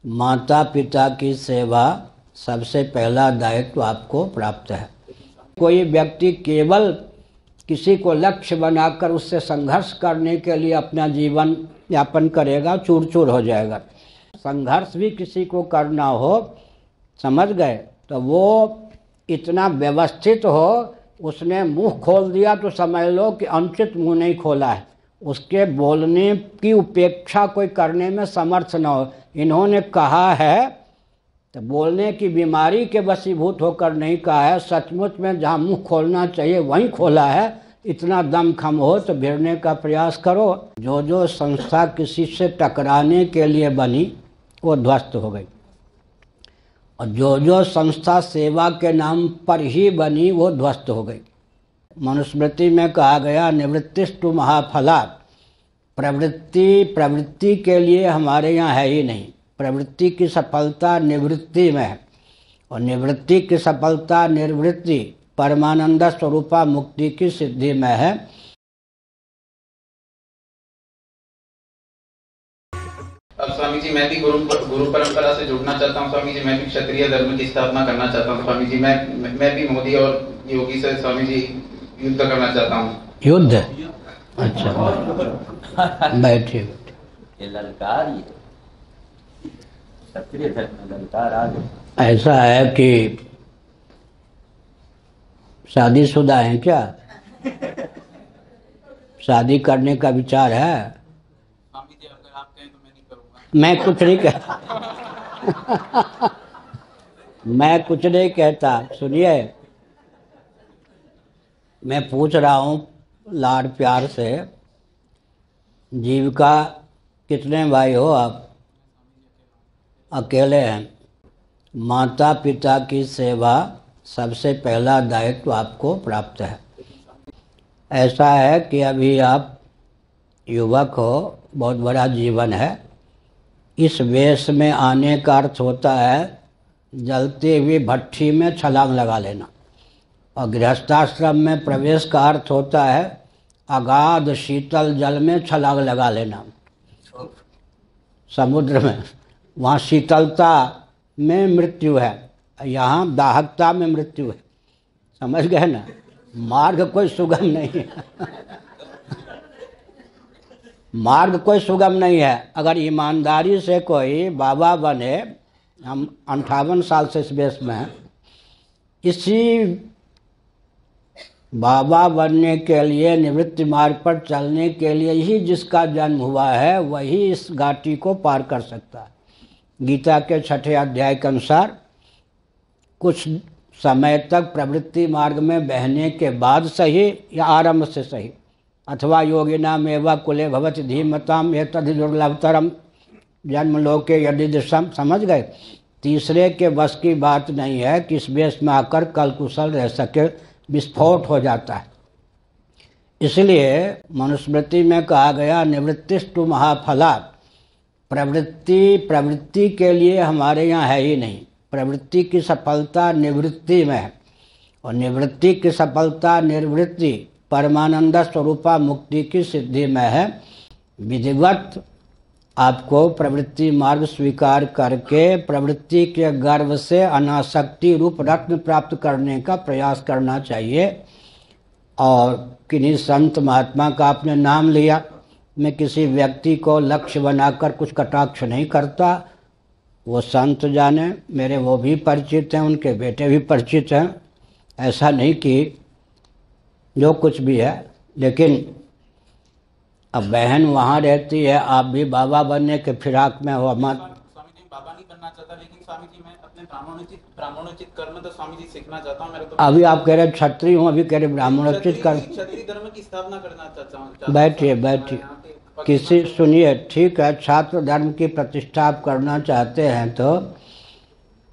माता पिता की सेवा सबसे पहला दायित्व आपको प्राप्त है। कोई व्यक्ति केवल किसी को लक्ष्य बनाकर उससे संघर्ष करने के लिए अपना जीवन यापन करेगा, चूर चूर हो जाएगा। संघर्ष भी किसी को करना हो, समझ गए, तो वो इतना व्यवस्थित हो, उसने मुंह खोल दिया तो समझ लो कि अनुचित मुंह नहीं खोला है, उसके बोलने की उपेक्षा कोई करने में समर्थ न हो। इन्होंने कहा है तो बोलने की बीमारी के वशीभूत होकर नहीं कहा है, सचमुच में जहाँ मुंह खोलना चाहिए वहीं खोला है। इतना दमखम हो तो भिड़ने का प्रयास करो। जो जो संस्था किसी से टकराने के लिए बनी वो ध्वस्त हो गई, और जो जो संस्था सेवा के नाम पर ही बनी वो ध्वस्त हो गई। मनुस्मृति में कहा गया, निवृत्तिस्तु महाफला। प्रवृत्ति के लिए हमारे यहाँ है ही नहीं। प्रवृत्ति की सफलता निवृत्ति में है, और निवृत्ति की सफलता निर्वृत्ति परमानंद स्वरूपा मुक्ति की सिद्धि में है। अब स्वामी जी, मैं भी गुरु परंपरा से जुड़ना चाहता हूँ। स्वामी जी, मैं भी क्षत्रिय धर्म की स्थापना करना चाहता हूँ। स्वामी जी, मैं भी मोदी और योगी से स्वामी जी युद्ध करना चाहता हूँ। युद्ध? अच्छा, बैठिए। ये ललकार, ये क्षत्रिय धर्म में ललकार आ गई। ऐसा है कि शादीशुदा हैं क्या? शादी करने का विचार है? स्वामी जी, अगर आप कहें तो मैं नहीं करूँगा। मैं कुछ नहीं कहता मैं कुछ नहीं कहता। सुनिए, मैं पूछ रहा हूँ लाड प्यार से, जीविका कितने भाई हो आप? अकेले हैं। माता पिता की सेवा सबसे पहला दायित्व आपको प्राप्त है। ऐसा है कि अभी आप युवक हो, बहुत बड़ा जीवन है। इस वेश में आने का अर्थ होता है जलती हुई भट्ठी में छलांग लगा लेना, और गृहस्थाश्रम में प्रवेश का अर्थ होता है अगाध शीतल जल में छलांग लगा लेना। समुद्र में वहाँ शीतलता में मृत्यु है, यहाँ दाहकता में मृत्यु है। समझ गए ना? मार्ग कोई सुगम नहीं है मार्ग कोई सुगम नहीं है। अगर ईमानदारी से कोई बाबा बने, हम 58 साल से इस देश में हैं, इसी बाबा बनने के लिए, निवृत्ति मार्ग पर चलने के लिए ही जिसका जन्म हुआ है वही इस घाटी को पार कर सकता है। गीता के 6ठे अध्याय के अनुसार कुछ समय तक प्रवृत्ति मार्ग में बहने के बाद सही या आरंभ से सही, अथवा योगिनाम एवं कुले भवति धीमताम एतद्धि दुर्लभतरम जन्म लोके यदि दिशम। समझ गए? तीसरे के बस की बात नहीं है कि इस वेश में आकर कल कुशल रह सके, विस्फोट हो जाता है। इसलिए मनुस्मृति में कहा गया, निवृत्तिस्तु महाफला। प्रवृत्ति के लिए हमारे यहाँ है ही नहीं। प्रवृत्ति की सफलता निवृत्ति में है, और निवृत्ति की सफलता निर्वृत्ति परमानंद स्वरूपा मुक्ति की सिद्धि में है। विधिवत आपको प्रवृत्ति मार्ग स्वीकार करके प्रवृत्ति के गर्भ से अनासक्ति रूप रत्न प्राप्त करने का प्रयास करना चाहिए। और किन्हीं संत महात्मा का आपने नाम लिया, मैं किसी व्यक्ति को लक्ष्य बनाकर कुछ कटाक्ष नहीं करता। वो संत जाने, मेरे वो भी परिचित हैं, उनके बेटे भी परिचित हैं। ऐसा नहीं कि जो कुछ भी है, लेकिन अब बहन वहाँ रहती है, आप भी बाबा बनने के फिराक में हो मत। स्वामी जी, बाबा नहीं बनना चाहता, लेकिन स्वामी जी मैं अपने ब्राह्मणोचित कर्म तो स्वामी जी सीखना चाहता हूँ। मेरे तो अभी आप कह रहे क्षत्रिय हूँ, अभी कह रहे ब्राह्मणोचित कर्म। क्षत्रिय धर्म की स्थापना करना चाहता हूँ। बैठिए। किसी, सुनिए, ठीक है, छात्र धर्म की प्रतिष्ठा आप करना चाहते हैं तो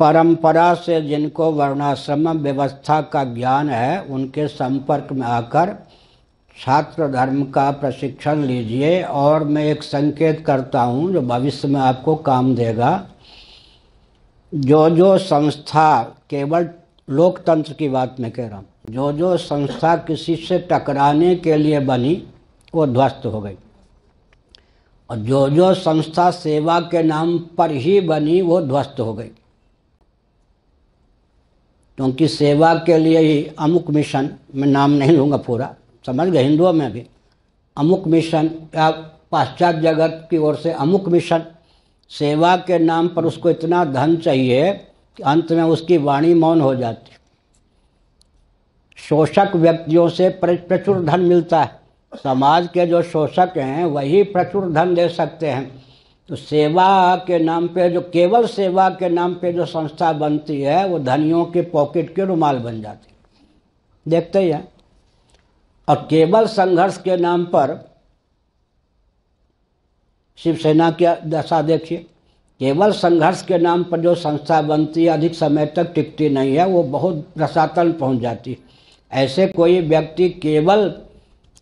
परंपरा से जिनको वर्णाश्रम व्यवस्था का ज्ञान है उनके संपर्क में आकर छात्र धर्म का प्रशिक्षण लीजिए। और मैं एक संकेत करता हूँ जो भविष्य में आपको काम देगा। जो जो संस्था, केवल लोकतंत्र की बात मैं कह रहा हूँ, जो जो संस्था किसी से टकराने के लिए बनी वो ध्वस्त हो गई। और जो जो संस्था सेवा के नाम पर ही बनी वो ध्वस्त हो गई, क्योंकि सेवा के लिए ही अमुक मिशन, मैं नाम नहीं लूँगा पूरा, समझ गए, हिंदुओं में भी अमुक मिशन या पाश्चात्य जगत की ओर से अमुक मिशन, सेवा के नाम पर उसको इतना धन चाहिए कि अंत में उसकी वाणी मौन हो जाती। शोषक व्यक्तियों से प्रचुर धन मिलता है, समाज के जो शोषक हैं वही प्रचुर धन दे सकते हैं। तो सेवा के नाम पे, जो केवल सेवा के नाम पे जो संस्था बनती है वो धनियों के पॉकेट के रुमाल बन जाती है, देखते ही हैं। और केवल संघर्ष के नाम पर शिवसेना की दशा देखिए, केवल संघर्ष के नाम पर जो संस्था बनती है अधिक समय तक टिकती नहीं है, वो बहुत रसातल पहुंच जाती है। ऐसे कोई व्यक्ति केवल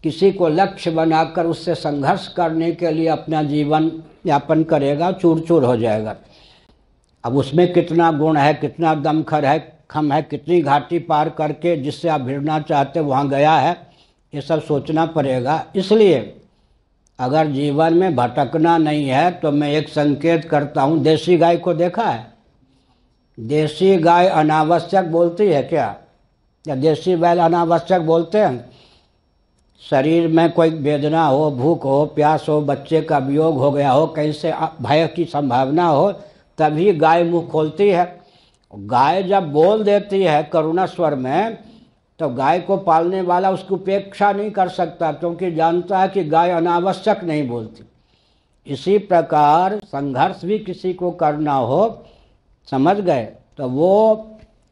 किसी को लक्ष्य बनाकर उससे संघर्ष करने के लिए अपना जीवन यापन करेगा, चूर चूर हो जाएगा। अब उसमें कितना गुण है, कितना दमखर है, खम है, कितनी घाटी पार करके जिससे आप भिड़ना चाहते वहाँ गया है, ये सब सोचना पड़ेगा। इसलिए अगर जीवन में भटकना नहीं है तो मैं एक संकेत करता हूँ। देसी गाय को देखा है? देसी गाय अनावश्यक बोलती है क्या? या देसी बैल अनावश्यक बोलते हैं? शरीर में कोई वेदना हो, भूख हो, प्यास हो, बच्चे का वियोग हो गया हो, कहीं से भय की संभावना हो, तभी गाय मुंह खोलती है। गाय जब बोल देती है करुणा स्वर में, तो गाय को पालने वाला उसकी उपेक्षा नहीं कर सकता, क्योंकि जानता है कि गाय अनावश्यक नहीं बोलती। इसी प्रकार संघर्ष भी किसी को करना हो, समझ गए, तो वो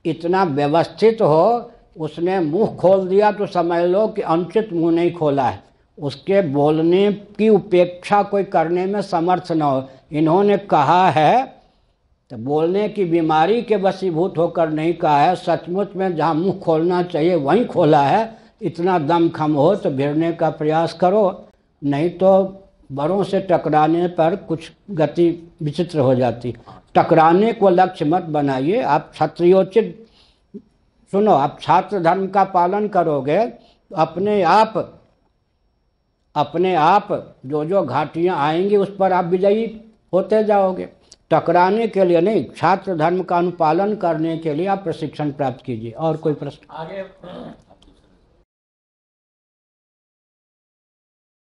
इतना व्यवस्थित हो, उसने मुंह खोल दिया तो समझ लो कि अनुचित मुंह नहीं खोला है, उसके बोलने की उपेक्षा कोई करने में समर्थ न हो। इन्होंने कहा है तो बोलने की बीमारी के वशीभूत होकर नहीं कहा है, सचमुच में जहाँ मुंह खोलना चाहिए वहीं खोला है। इतना दम खम हो तो भिड़ने का प्रयास करो, नहीं तो बड़ों से टकराने पर कुछ गति विचित्र हो जाती। टकराने को लक्ष्य मत बनाइए। आप क्षत्रियोचित सुनो, आप छात्र धर्म का पालन करोगे तो अपने आप जो जो घाटियाँ आएंगी उस पर आप विजयी होते जाओगे। टकराने के लिए नहीं, छात्र धर्म का अनुपालन करने के लिए आप प्रशिक्षण प्राप्त कीजिए। और कोई प्रश्न? आगे